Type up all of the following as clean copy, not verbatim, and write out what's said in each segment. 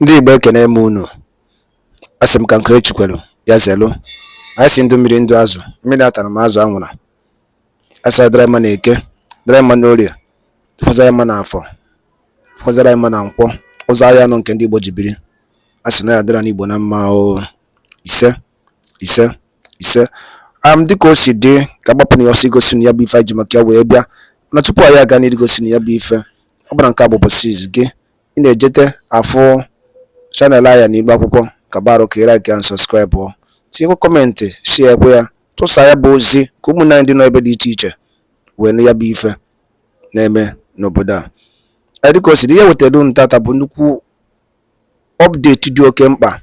Ndị Igbo ekene m unu. Asị m ka nke echukwelu ya zelu. Anyị si ndụ mmiri ndụ azụ, mmiri atara m azụ anwụra. Asa dara mma na eke, dara mma na orie, fọzara mma na afọ, fọzara mma na nkwọ, ụzọ ahịa anọ nke ndị Igbo ji biri. Asị na ya dara n'Igbo na mma o. Ise ise ise. Dịka o si dị ka agbapụ na ya ọsọ igosi na ya bụ ife anyị ji maka ya wee bịa. Na tupu anyị aga n'igosi na ya bụ ife, ọ bụla nke a bụ ụbọchị izu gị, ị na-ejete afọ channel aya n'Igbo akwụkwọ ka baro ka like and subscribe o. Tinyekwa kọmentị, share ekwe ya, tụsa ya bụ ozi ka ụmụnne anyị dị n'ebe dị iche iche wee nụ ya bụ ife na-eme n'obodo a. Dịka o si dị, ihe wetara unu tata bụ nnukwu update dị oke mkpa.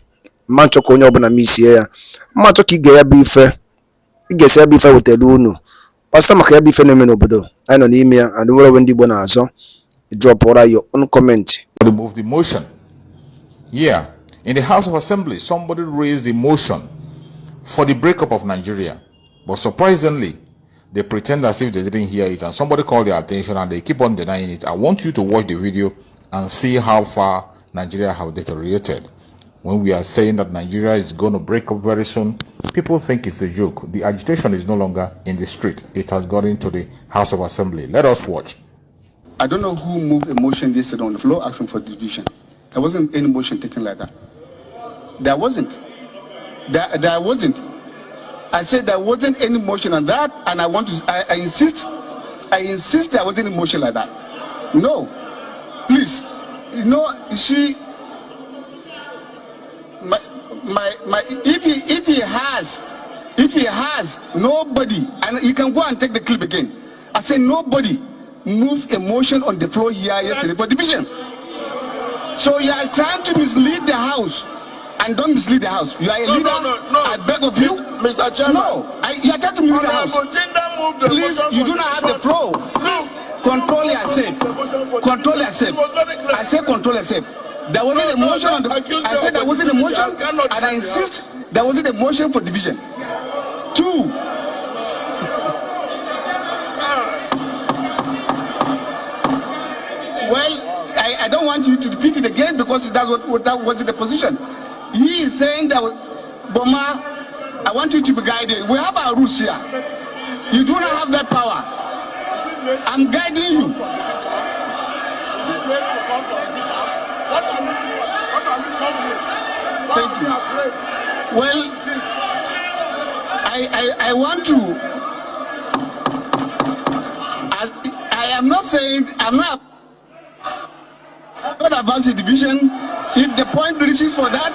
Mma nchọ ka onye ọbụla misie ya, mma nchọ ka ị ga ya bụ ife, ị ga-esi ya bụ ife wetara unu gbasa maka ya bụ ife na-eme n'obodo anyị nọ n'ime ya. And nwere ndị Igbo na-azọ drop your own comment. Move the motion. Yeah, in the House of Assembly, somebody raised the motion for the breakup of Nigeria, but surprisingly, they pretend as if they didn't hear it, and somebody called their attention and they keep on denying it. I want you to watch the video and see how far Nigeria have deteriorated. When we are saying that Nigeria is going to break up very soon, people think it's a joke. The agitation is no longer in the street. It has gone into the House of Assembly. Let us watch. I don't know who moved a motion yesterday on the floor asking for division. There wasn't any motion taken like that. There wasn't. There wasn't. I said there wasn't any motion on that, and I insist there wasn't any motion like that. No. Please. You know, she if he has nobody, and you can go and take the clip again. I said nobody moved a motion on the floor here yesterday for division. So you are trying to mislead the House, and don't mislead the House. You are a leader. No. I beg of you, Mr. Chairman. No, you are trying to mislead the House. Please, you do not have the floor. Please, control yourself. Control yourself. I said control yourself. There wasn't a motion on the. I said there wasn't a motion, and I insist there wasn't a motion for division. Two. Well, I don't want you to repeat it again because that was the position. He is saying that, Boma, I want you to be guided. We have our rules here. You do not have that power. I'm guiding you. Thank you. Well, I want to. I am not saying, I'm not about the division. If the point reaches for that,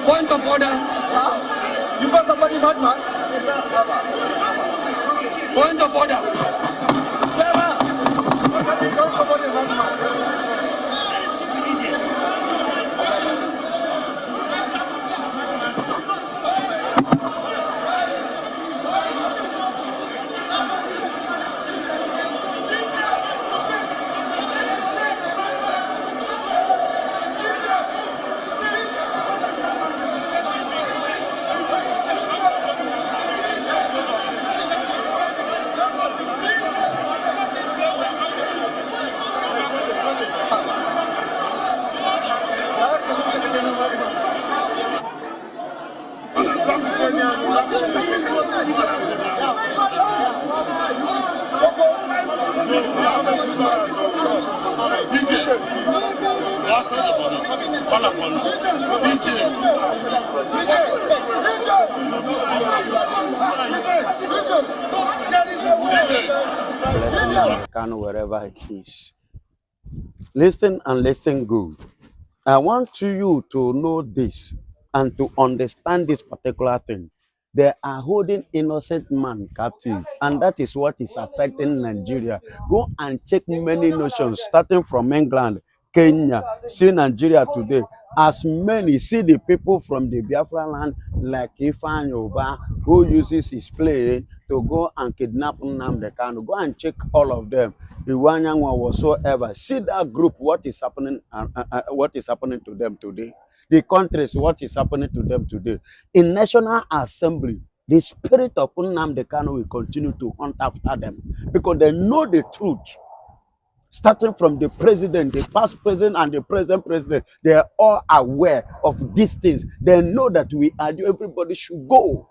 point of order. You got somebody not man? Point of order. You got somebody not man. Blessing and can wherever it is. Listen and listen good. I want you to know this and to understand this particular thing. They are holding innocent man captive, and that is what is affecting Nigeria. Go and check many nations, starting from England, Kenya, see Nigeria today. as many see the people from the Biafra land like Ifan Yoba who uses his plane to go and kidnap Nnamdi Kanu. Go and check all of them. Iwanyangwa whatsoever. See that group, what is happening to them today. The countries, what is happening to them today. In National Assembly, the spirit of Nnamdi Kanu will continue to hunt after them because they know the truth. Starting from the president, the past president, and the present president, they are all aware of these things. They know that we are due. Everybody should go.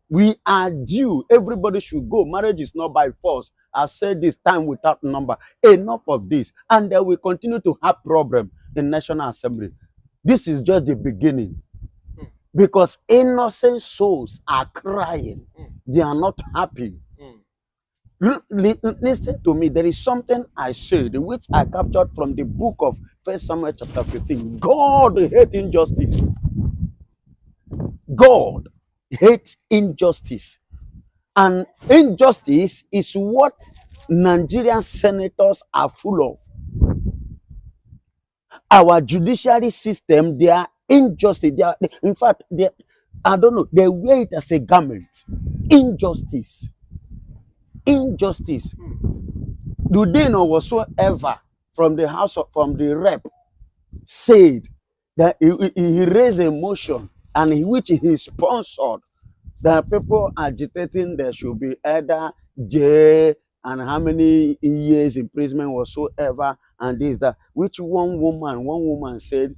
We are due. Everybody should go. Marriage is not by force. I've said this time without number. Enough of this. And they will continue to have problems in National Assembly. This is just the beginning. Because innocent souls are crying. They are not happy. Listen to me. There is something I said, which I captured from the book of 1 Samuel chapter 15. God hates injustice. God hates injustice. And injustice is what Nigerian senators are full of. Our judiciary system, they are injustice. In fact, I don't know, they wear it as a garment. Injustice. Injustice. Do they know whatsoever from the house from the rep said that he raised a motion and which he sponsored that people agitating there should be either jail and how many years imprisonment whatsoever and this that, which one woman said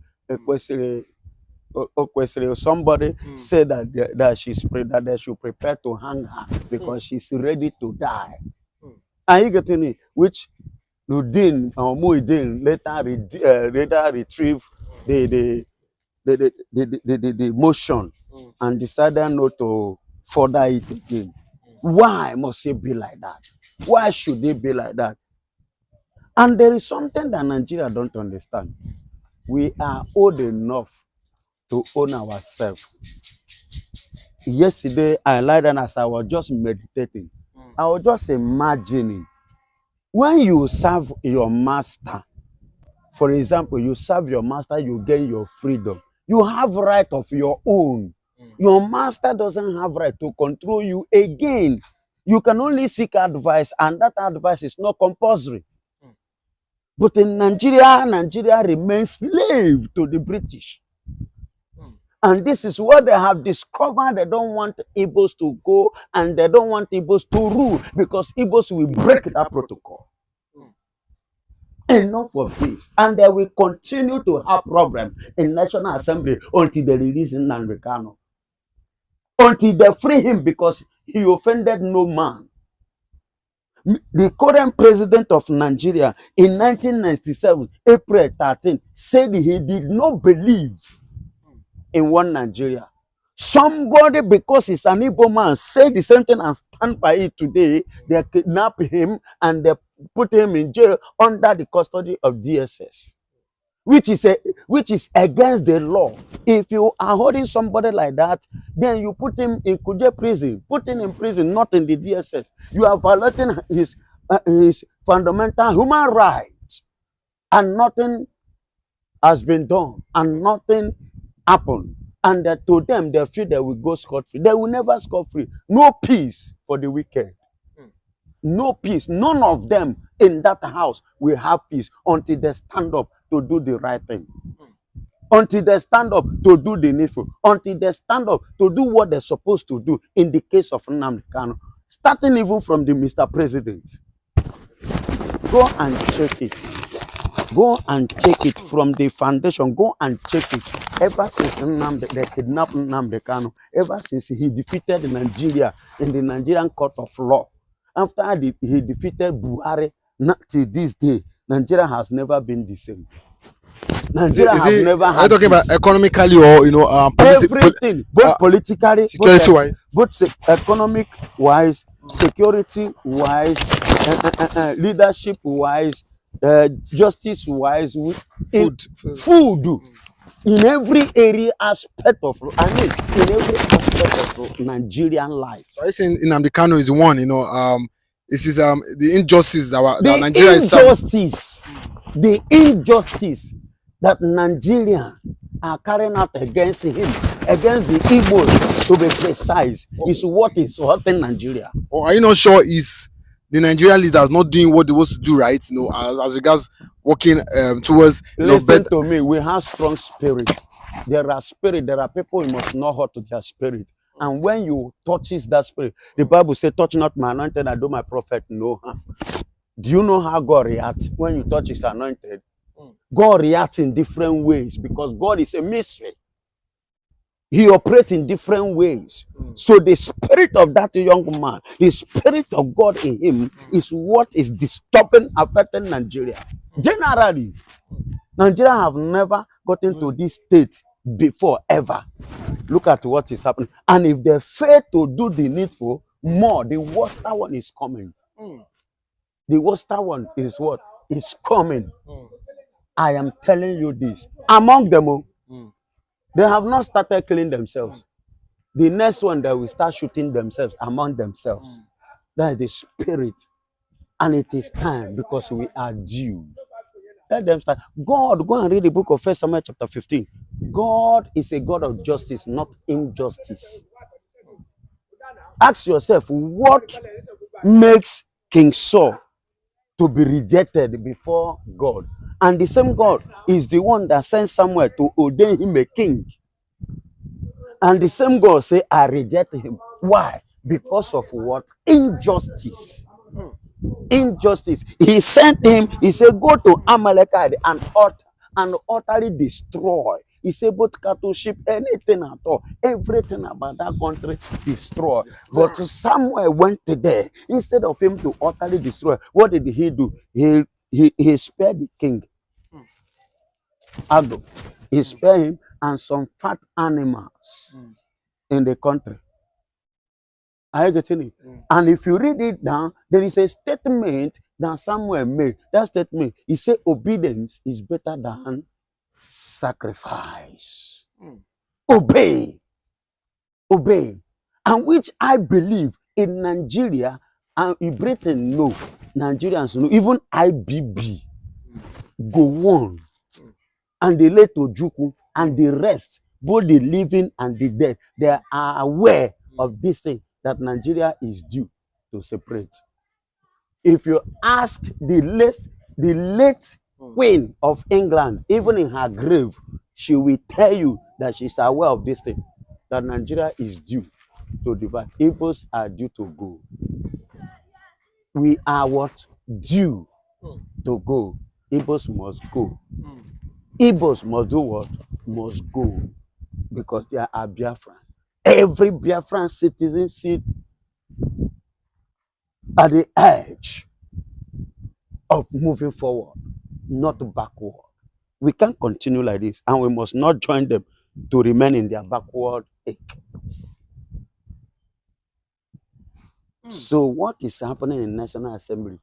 somebody said that they should prepare to hang her because she's ready to die. Are you getting it? Which Ludin or Muidin later retrieved the motion and decided not to further it again. Why must it be like that? Why should it be like that? And there is something that Nigeria don't understand. We are old enough to own ourselves. Yesterday, I lied down as I was just meditating. I was just imagining when you serve your master. For example, you serve your master, you gain your freedom. You have right of your own. Your master doesn't have right to control you again. You can only seek advice, and that advice is not compulsory. But in Nigeria remains slave to the British. And this is what they have discovered. They don't want Igbos to go, and they don't want Igbos to rule, because Igbos will break that protocol. Enough of this. And they will continue to have problems in National Assembly until they release Nnamdi Kanu. Until they free him, because he offended no man. The current president of Nigeria in 1997, April 13, said he did not believe in one Nigeria. Somebody, because he's an Igbo man, said the same thing and stand by it today. They kidnap him and they put him in jail under the custody of DSS, which is against the law. If you are holding somebody like that, then you put him in Kuje prison, put him in prison, not in the DSS. You are violating his fundamental human rights, and nothing has been done, and nothing happened. And that to them, they feel they will go scot-free. They will never scot-free. No peace for the wicked. No peace. None of them in that house will have peace until they stand up to do the right thing. Until they stand up to do the needful. Until they stand up to do what they're supposed to do in the case of Nnamdi Kanu. Starting even from the Mr. President. Go and check it. Go and check it from the foundation. Go and check it. Ever since they kidnapped Nnamdi Kanu, ever since he defeated Nigeria in the Nigerian court of law, after he defeated Buhari, not to this day, Nigeria has never been the same. Nigeria has never had. Are you talking about economically or everything, both politically, security wise, both economic wise, security wise, leadership wise, justice wise, food. In every area aspect of, in every aspect of Nigerian life. So I think Nnamdi Kanu is one, this is the injustice that Nigeria is suffering. The injustice that Nigerians are carrying out against him, against the Igbos, to be precise, is what is hurting Nigeria. Or are you not sure is the Nigerian leaders not doing what they want to do right? You know, as regards working towards Listen to me. We have strong spirit. There are people you must know how to their spirit. And when you touches that spirit, the Bible says, touch not my anointed and do my prophet no harm. Do you know how God reacts when you touch his anointed? God reacts in different ways because God is a mystery. He operates in different ways. So the spirit of that young man, the spirit of God in him is what is disturbing, affecting Nigeria. Generally, Nigeria have never gotten to this state before, ever. Look at what is happening. And if they fail to do the needful, more, the worst one is coming. The worst one is what? Is coming. I am telling you this. Among them, they have not started killing themselves. The next one, they will start shooting themselves among themselves. That is the spirit. And it is time because we are due. Let them start. God, go and read the book of 1 Samuel chapter 15. God is a God of justice, not injustice. Ask yourself, what makes King Saul to be rejected before God? And the same God is the one that sent Samuel to ordain him a king. And the same God say, I reject him. Why? Because of what? Injustice. Injustice. He sent him, he said, go to Amalek and utterly destroy. He said, both cattle, sheep, anything at all, everything about that country, destroy. But Samuel went there. Instead of him to utterly destroy, what did he do? He spared the king. Ado. He spared him and some fat animals in the country. Are you getting it? And if you read it down, there is a statement that Samuel made. That statement, he said, obedience is better than sacrifice. Obey. Obey. And which I believe in Nigeria and in Britain, no. Nigerians, no. Even IBB go on. And the late Ojukwu and the rest, both the living and the dead, they are aware of this thing that Nigeria is due to separate. If you ask the late Queen of England, even in her grave, she will tell you that she's aware of this thing, that Nigeria is due to divide. Igbos are due to go. We are what? Due to go. Igbos must go. Igbos must do what? Must go. Because they are Biafran. Every Biafran citizen sit at the edge of moving forward, not backward. We can't continue like this, and we must not join them to remain in their backward ache. So what is happening in National Assembly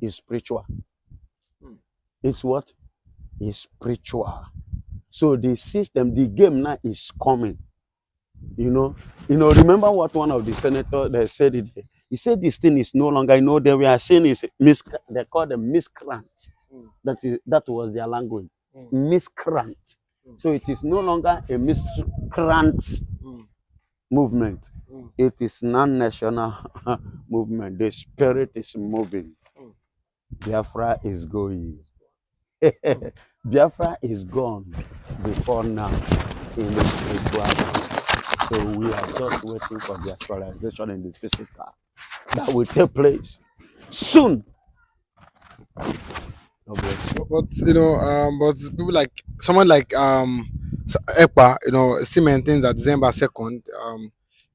is spiritual. It's what? It's spiritual. So the system, the game now is coming. You know, remember what one of the senators that said it? He said this thing is no longer, they were saying is they call them miscreant. That was their language. Miscreant. So it is no longer a miscreant movement. It is non-national movement. The spirit is moving. Biafra is going. Biafra is gone before now in the spiritual. So we are just waiting for the actualization in the physical that will take place soon. But but people like someone like Ekpa, still maintains that December 2nd.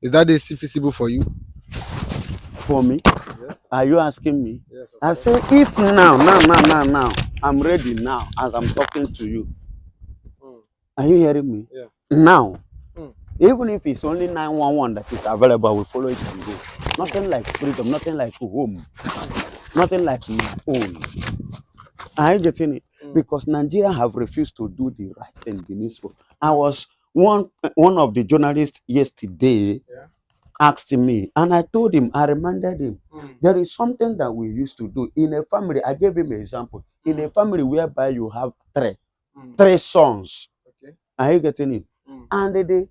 Is that day still feasible for you? For me? Yes. Are you asking me? Yes. I say if now, I'm ready now as I'm talking to you. Are you hearing me? Yeah. Now. Even if it's only 911 that is available, we follow it and go. Nothing like freedom, nothing like home, nothing like my own. Are you getting it? Because Nigeria have refused to do the right thing, the needful. I was one of the journalists yesterday asked me, and I told him, I reminded him, there is something that we used to do in a family. I gave him an example. In a family whereby you have three, 3 sons. Okay. Are you getting it? And the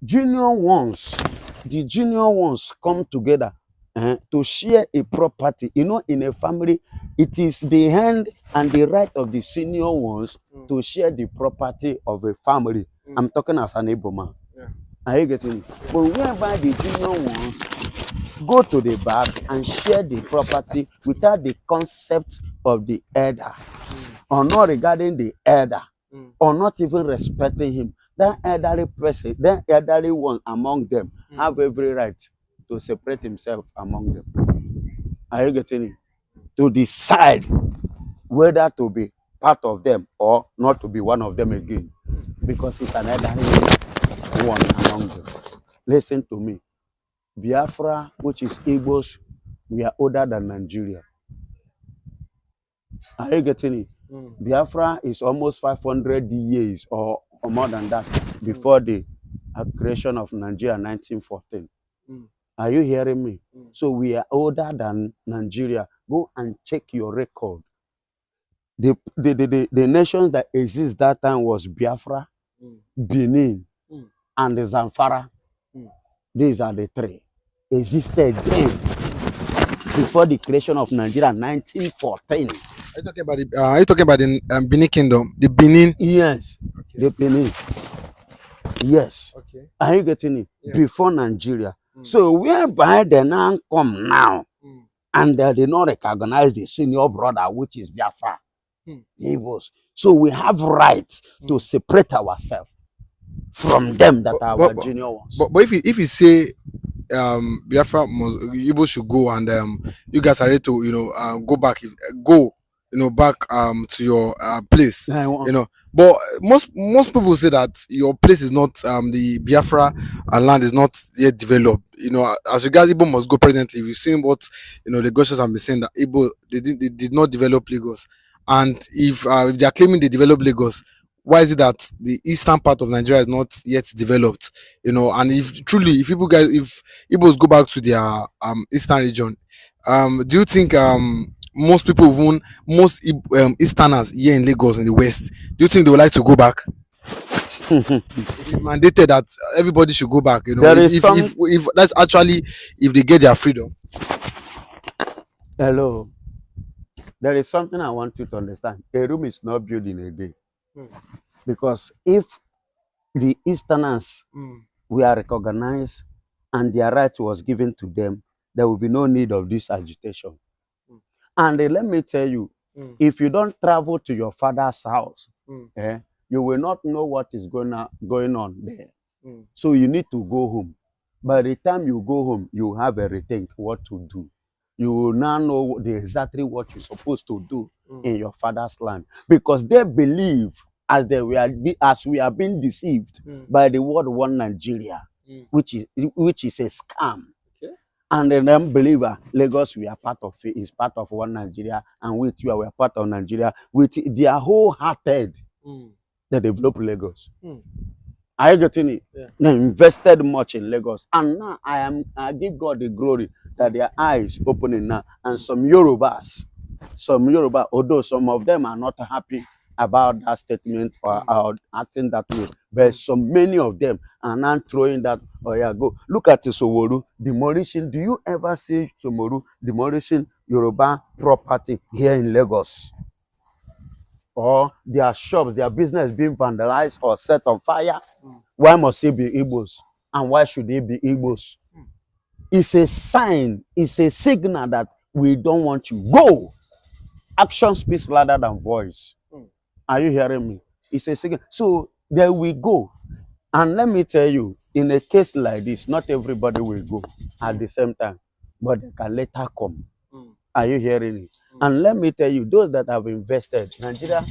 junior ones come together to share a property. You know, in a family, it is the hand and the right of the senior ones to share the property of a family. I'm talking as an able man. Yeah. Are you getting it? But whereby the junior ones go to the back and share the property without the concept of the elder, or not regarding the elder, or not even respecting him. That elderly person, that elderly one among them, have every right to separate himself among them. Are you getting it? To decide whether to be part of them or not to be one of them again, because it's an elderly one among them. Listen to me. Biafra, which is Igbos, we are older than Nigeria. Are you getting it? Biafra is almost 500 years or more than that before the creation of Nigeria in 1914. Are you hearing me? So we are older than Nigeria. Go and check your record. The nations that exist that time was Biafra, Benin, and Zamfara. These are the 3 existed then before the creation of Nigeria in 1914. Are you talking about the Benin Kingdom? The Benin? Yes. Okay. The Benin. Yes. Okay. Are you getting it? Yeah. Before Nigeria. So whereby they now come now, and they did not recognize the senior brother, which is Biafra. Igbos. So we have right to separate ourselves from them that are our junior ones. But if you say Biafra Igbo should go, and you guys are ready to go back, back to your place, but most people say that your place is not the Biafra land is not yet developed. As regards Igbo must go presently, we've seen what the Goshas have been saying, that Igbo they did not develop Lagos, and if they are claiming they developed Lagos, why is it that the eastern part of Nigeria is not yet developed? And if Igbos go back to their eastern region, do you think most people, even most Easterners here in Lagos in the West, do you think they would like to go back? It is mandated that everybody should go back. If that's actually if they get their freedom. Hello. There is something I want you to understand. A room is not built in a day. Because if the Easterners were recognized and their right was given to them, there will be no need of this agitation. And let me tell you, if you don't travel to your father's house, you will not know what is going on there. So you need to go home. By the time you go home, you have a rethink what to do. You will now know exactly what you're supposed to do in your father's land, because they believe, as we are being deceived by the word one Nigeria, which is a scam. Okay. And an unbeliever, Lagos, we are part of it, is part of one Nigeria, and we too are part of Nigeria. With their wholehearted, they develop Lagos. Are you getting it? Yeah. They invested much in Lagos, and now I give God the glory that their eyes opening now, and some Yoruba, although some of them are not happy about that statement or acting that way, but many of them are now throwing that, oh yeah, go. Look at the Soworu demolition. Do you ever see Soworu demolishing Yoruba property here in Lagos? Or their shops, their business being vandalized or set on fire? Why must it be Igbos? And why should it be Igbos? It's a sign, it's a signal that we don't want you. Go! Action speaks louder than voice. Are you hearing me? It's a signal. So there we go. And let me tell you, in a case like this, not everybody will go at the same time, but they can later come. Are you hearing it? And let me tell you, those that have invested, Nigeria,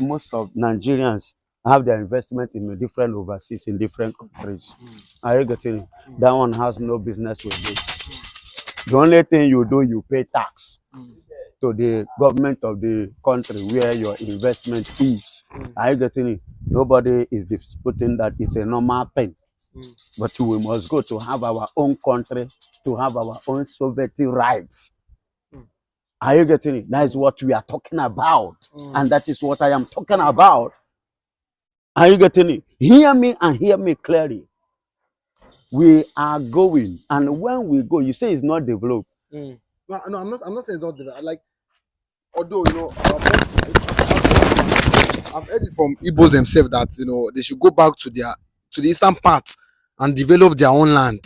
most of Nigerians have their investment in different overseas, in different countries. Are you getting it? That one has no business with it. The only thing you do, you pay tax to the government of the country where your investment is. Are you getting it? Nobody is disputing that it's a normal thing. But we must go to have our own country, to have our own sovereignty rights. Are you getting it? That is what we are talking about. And that is what I am talking about. Are you getting it? Hear me and hear me clearly. We are going, and when we go, you say it's not developed. No, I'm not saying it's not developed. Like, although I've heard it from Igbos themselves that they should go back to the eastern part and develop their own land.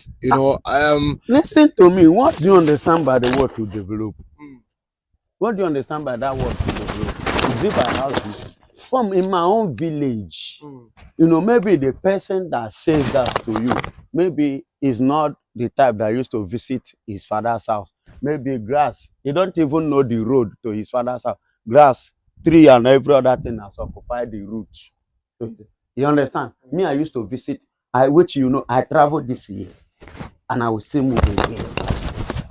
Listen to me. What do you understand by the word to develop? What do you understand by that word to develop? Is it by houses? From in my own village, maybe the person that says that to you, maybe is not the type that used to visit his father's house. Maybe grass. He don't even know the road to his father's house. Grass, tree, and every other thing has occupied the route. You understand? Me, I used to visit. I traveled this year, and I will still move again.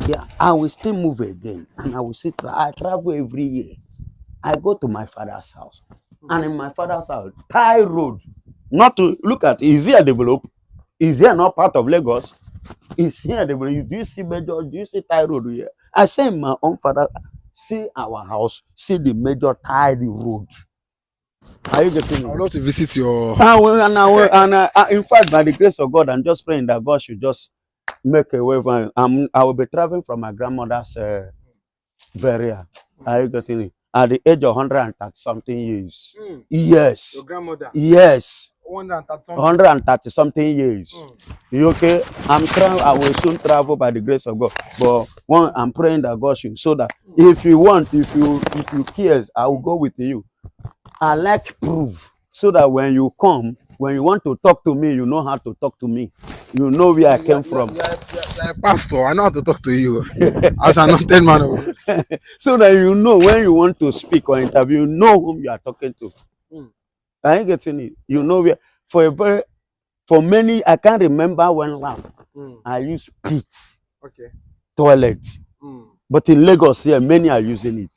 Yeah, I will still move again, and I travel every year. I go to my father's house, and in my father's house, Thai road. Not to look at, is here developed? Is here not part of Lagos? Is here developed? Do you see major? Do you see Thai road here? I say in my own father, see our house, see the major Thai road. Are you getting it? I would love to visit your. In fact, by the grace of God, I'm just praying that God should just make a way for me. I will be traveling from my grandmother's burial. Are you getting it? At the age of 130-something years. Yes. Your grandmother? Yes. 130 something years. You okay? I will soon travel by the grace of God. But I'm praying that God should, so that if you care, I will go with you. I like proof, so that when you come, when you want to talk to me, you know how to talk to me. You know where I came from. You're a pastor. I know how to talk to you as an anointed man of God. So that you know when you want to speak or interview, you know whom you are talking to. Are you getting it? You know where for many, I can't remember when last I used pit toilet. But in Lagos here, many are using it.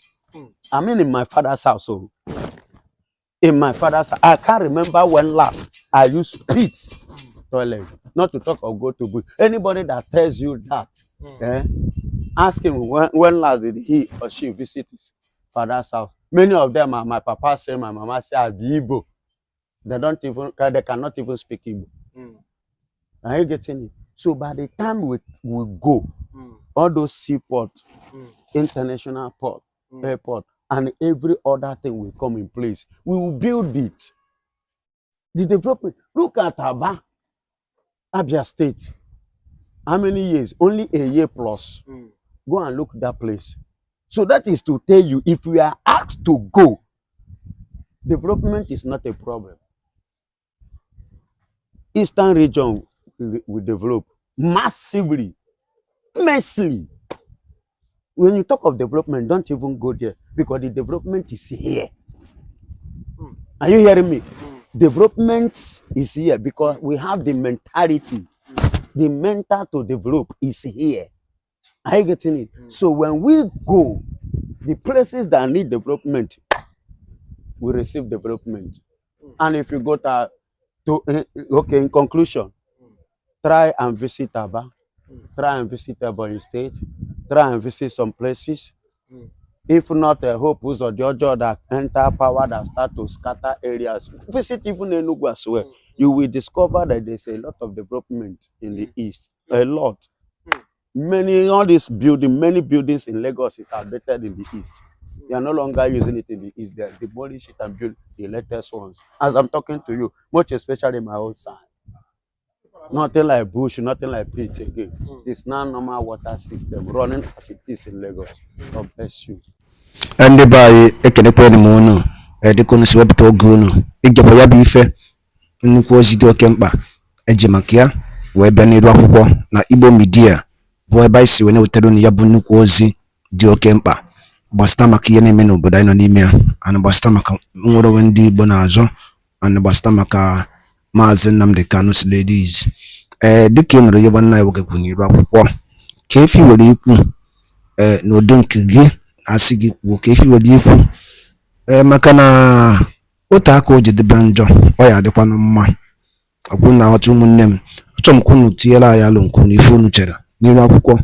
I mean in my father's house. So in my father's house, I can't remember when last I used pit toilet. Not to talk or go to bush. Anybody that tells you that, ask him when last did he or she visit his father's house. Many of them are my papa say, my mama say, Igbo. They cannot even speak Igbo. Are you getting it? So by the time we go, all those seaport, international port, airport, and every other thing will come in place. We will build it. The development. Look at Abia State. How many years? Only a year plus. Go and look at that place. So that is to tell you, if we are asked to go, development is not a problem. Eastern region will develop massively, immensely. When you talk of development, don't even go there, because the development is here. Are you hearing me? Development is here because we have the mentality. The mental to develop is here. Are you getting it? So when we go, the places that need development will receive development. And if you go in conclusion, try and visit Aba, try and visit Ebonyi State, try and visit some places. If not, Hope or the other that enter power that start to scatter areas. Visit even Enugu as well. You will discover that there's a lot of development in the east. A lot. Many buildings in Lagos is outdated in the east. They are no longer using it in the east. They demolish it and build the latest ones. As I'm talking to you, much especially my own side. Nothing like bush, nothing like pitch again. It's now normal water system running as it is in Lagos. God bless you. Ndị be anyị ekenekwanụ m unu dịka unu si wepụta oge unu igekwa ya bụ ife nnukwu ozi dị oke mkpa eji maka ya wee bịa n'iru akwụkwọ na Igbo Media bụ ebe anyị si wee na-wetara unu ya bụ nnukwu ozi dị oke mkpa gbasịta maka ihe na-eme n'obodo anyị nọ n'ime ya, ana gbasịta maka nwere onwe ndị Igbo na-azọ, ana gbasịta maka Maazị Nnamdi Kanu Ladies. Dịka ị nụrụ ihe nwanne anyị nwoke kwuru n'iru akwụkwọ, ka efi were ikwu n'ụdị nke gị asị gị kwuo ka efi were ikwu maka na otu aka o jedebe njọ ọ ya adịkwanụ mma. Ọgwụ na ọtụ ụmụnne m, achọrọ m ka unu tinyere anyị alụ nke unu ife unu chere n'iru akwụkwọ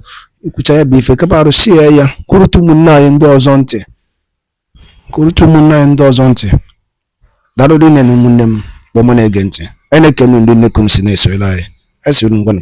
ikwucha ya bụ ife kapa arụsie ya kwurutu ụmụnne anyị ndị ọzọ ntị daalụ rinne na ụmụnne m bụ mụ na-ege ntị anyị na-ekene ndị nnekwu m si na-esoyere anyị esiri ngwa nke